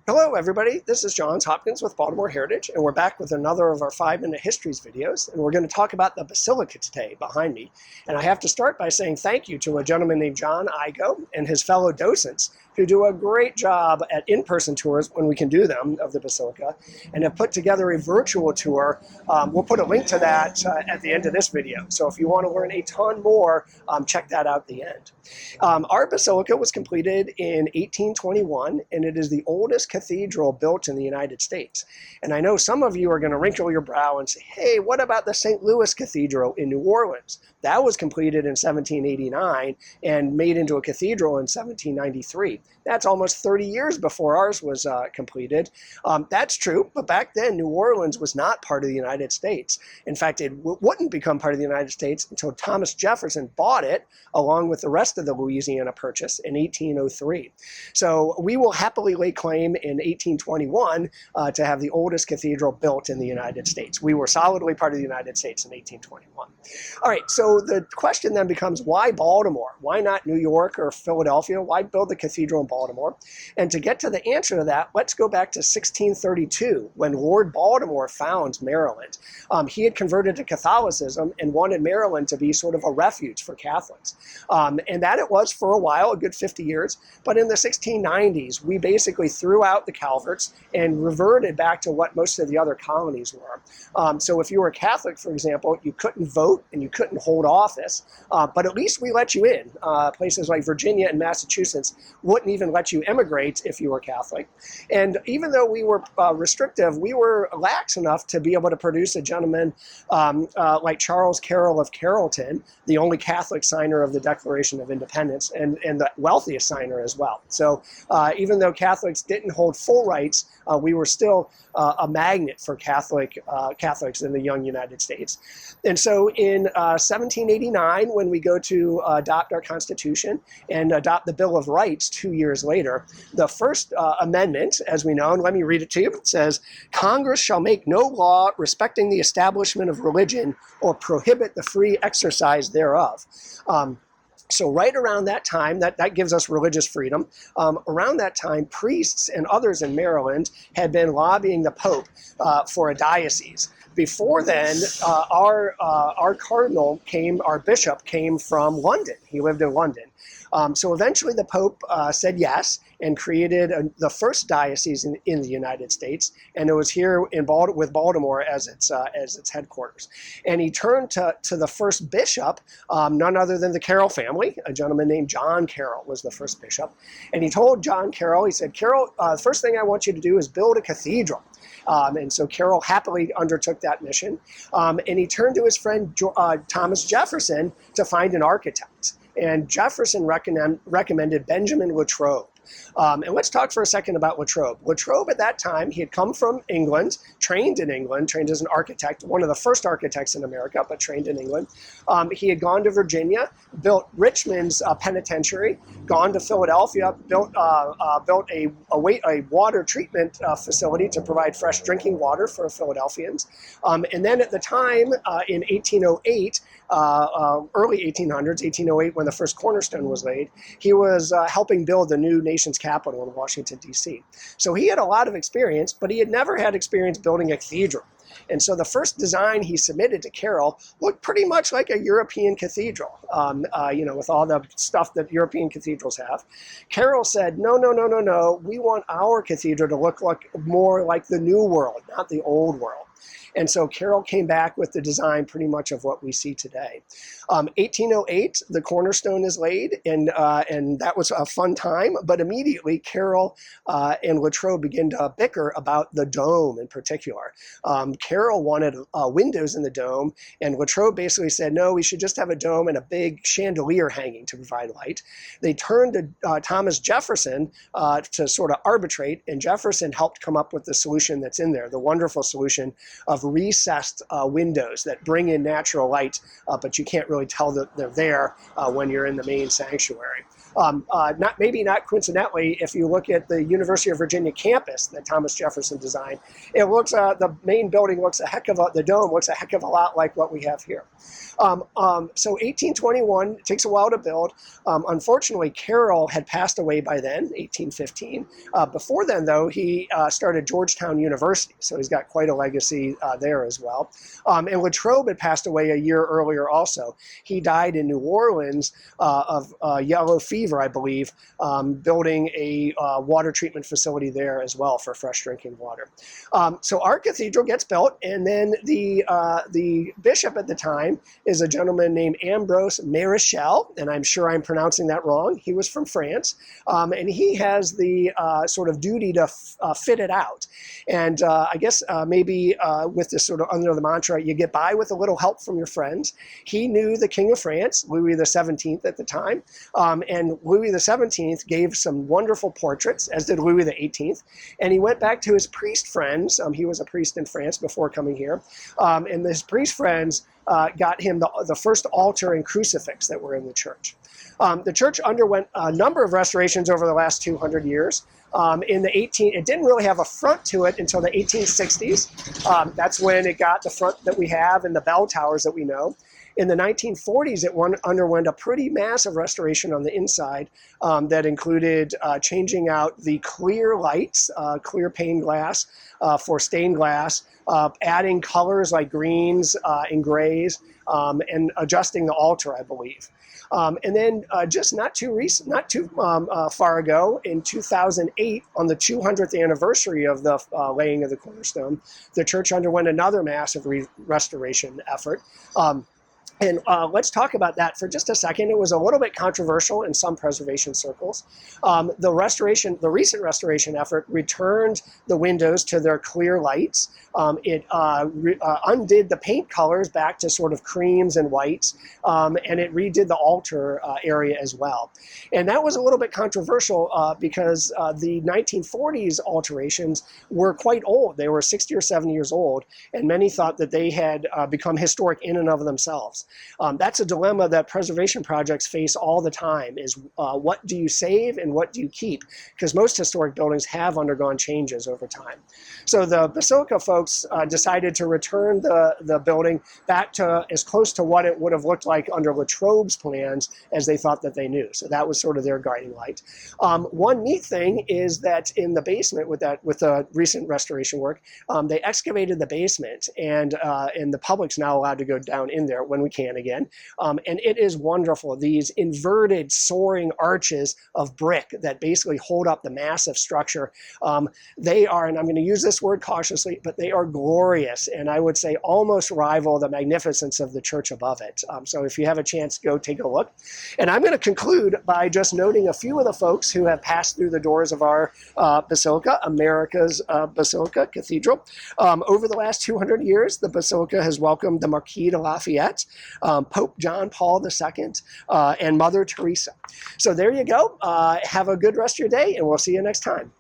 Hello everybody, this is Johns Hopkins with Baltimore Heritage, and we're back with another of our 5-minute Histories videos, and we're going to talk about the Basilica today behind me. And I have to start by saying thank you to a gentleman named John Igo and his fellow docents who do a great job at in-person tours when we can do them of the Basilica, and have put together a virtual tour. We'll put a link to that at the end of this video, so if you want to learn a ton more, check that out at the end. Our Basilica was completed in 1821, and it is the oldest cathedral built in the United States. And I know some of you are going to wrinkle your brow and say, hey, what about the St. Louis Cathedral in New Orleans? That was completed in 1789 and made into a cathedral in 1793. That's almost 30 years before ours was completed. That's true, but back then New Orleans was not part of the United States. In fact, it wouldn't become part of the United States until Thomas Jefferson bought it along with the rest of the Louisiana Purchase in 1803. So we will happily lay claim in 1821 to have the oldest cathedral built in the United States. We were solidly part of the United States in 1821. All right, so the question then becomes, why Baltimore? Why not New York or Philadelphia? Why build the cathedral in Baltimore? And to get to the answer to that, let's go back to 1632 when Lord Baltimore founds Maryland. He had converted to Catholicism and wanted Maryland to be sort of a refuge for Catholics. And that it was for a while, a good 50 years. But in the 1690s, we basically threw out the Calverts and reverted back to what most of the other colonies were. So if you were a Catholic, for example, you couldn't vote and you couldn't hold office, but at least we let you in. Places like Virginia and Massachusetts wouldn't even let you immigrate if you were Catholic. And even though we were restrictive, we were lax enough to be able to produce a gentleman like Charles Carroll of Carrollton, the only Catholic signer of the Declaration of Independence and the wealthiest signer as well. So even though Catholics didn't hold full rights, we were still a magnet for Catholics in the young United States. And so in 1789, when we go to adopt our Constitution and adopt the Bill of Rights 2 years later, the first amendment, as we know, and let me read it to you, it says, Congress shall make no law respecting the establishment of religion or prohibit the free exercise thereof. So right around that time, that gives us religious freedom. Around that time, priests and others in Maryland had been lobbying the Pope for a diocese. Before then, our cardinal our bishop came from London. He lived in London. So eventually the Pope said yes and created the first diocese in the United States, and it was here with Baltimore as its headquarters. And he turned to the first bishop, none other than the Carroll family. A gentleman named John Carroll was the first bishop. And he told John Carroll, he said, Carroll, the first thing I want you to do is build a cathedral. And so Carroll happily undertook that mission. And he turned to his friend Thomas Jefferson to find an architect. And Jefferson recommended Benjamin Latrobe. And let's talk for a second about Latrobe. Latrobe at that time, he had come from England, trained as an architect, one of the first architects in America, but trained in England. He had gone to Virginia, built Richmond's penitentiary, gone to Philadelphia, built a water treatment facility to provide fresh drinking water for Philadelphians. And then at the time, in 1808, early 1800s, 1808, when the first cornerstone was laid, he was helping build the new nation's capital in Washington, D.C. So he had a lot of experience, but he had never had experience building a cathedral. And so the first design he submitted to Carroll looked pretty much like a European cathedral, with all the stuff that European cathedrals have. Carroll said, no, we want our cathedral to look more like the New World, not the Old World. And so Carroll came back with the design pretty much of what we see today. 1808, the cornerstone is laid, and that was a fun time. But immediately, Carroll and Latrobe began to bicker about the dome in particular. Carroll wanted windows in the dome, and Latrobe basically said, no, we should just have a dome and a big chandelier hanging to provide light. They turned to Thomas Jefferson to sort of arbitrate, and Jefferson helped come up with the solution that's in there, the wonderful solution of recessed windows that bring in natural light, but you can't really tell that they're there when you're in the main sanctuary. Maybe not coincidentally, if you look at the University of Virginia campus that Thomas Jefferson designed, it looks the main building looks the dome looks a heck of a lot like what we have here. So 1821, it takes a while to build. Unfortunately, Carroll had passed away by then, 1815. Before then, though, he started Georgetown University, so he's got quite a legacy there as well. And Latrobe had passed away a year earlier also. He died in New Orleans of yellow fever, I believe, building a water treatment facility there as well for fresh drinking water. So our cathedral gets built, and then the bishop at the time is a gentleman named Ambrose Marichal, and I'm sure I'm pronouncing that wrong. He was from France, and he has the sort of duty to fit it out. And I guess maybe with this sort of under the mantra, you get by with a little help from your friends. He knew the King of France, Louis XVII at the time, and Louis XVII gave some wonderful portraits, as did Louis XVIII, and he went back to his priest friends. He was a priest in France before coming here, and his priest friends got him the first altar and crucifix that were in the church. The church underwent a number of restorations over the last 200 years. It didn't really have a front to it until the 1860s. That's when it got the front that we have and the bell towers that we know. In the 1940s, it underwent a pretty massive restoration on the inside that included changing out the clear lights, clear pane glass for stained glass, adding colors like greens and grays, and adjusting the altar, I believe. And then just not too far ago, in 2008, on the 200th anniversary of the laying of the cornerstone, the church underwent another massive restoration effort. And let's talk about that for just a second. It was a little bit controversial in some preservation circles. The recent restoration effort returned the windows to their clear lights. It undid the paint colors back to sort of creams and whites, and it redid the altar area as well. And that was a little bit controversial because the 1940s alterations were quite old. They were 60 or 70 years old, and many thought that they had become historic in and of themselves. That's a dilemma that preservation projects face all the time, is what do you save and what do you keep? Because most historic buildings have undergone changes over time. So the Basilica folks decided to return the building back to as close to what it would have looked like under Latrobe's plans as they thought that they knew. So that was sort of their guiding light. One neat thing is that in the basement with the recent restoration work, they excavated the basement, and the public's now allowed to go down in there when we can again. And it is wonderful. These inverted soaring arches of brick that basically hold up the massive structure. They are, and I'm going to use this word cautiously, but they are glorious, and I would say almost rival the magnificence of the church above it. So if you have a chance, go take a look. And I'm going to conclude by just noting a few of the folks who have passed through the doors of our Basilica, America's Basilica Cathedral. Over the last 200 years, the Basilica has welcomed the Marquis de Lafayette, Pope John Paul II, and Mother Teresa. So there you go. Have a good rest of your day, and we'll see you next time.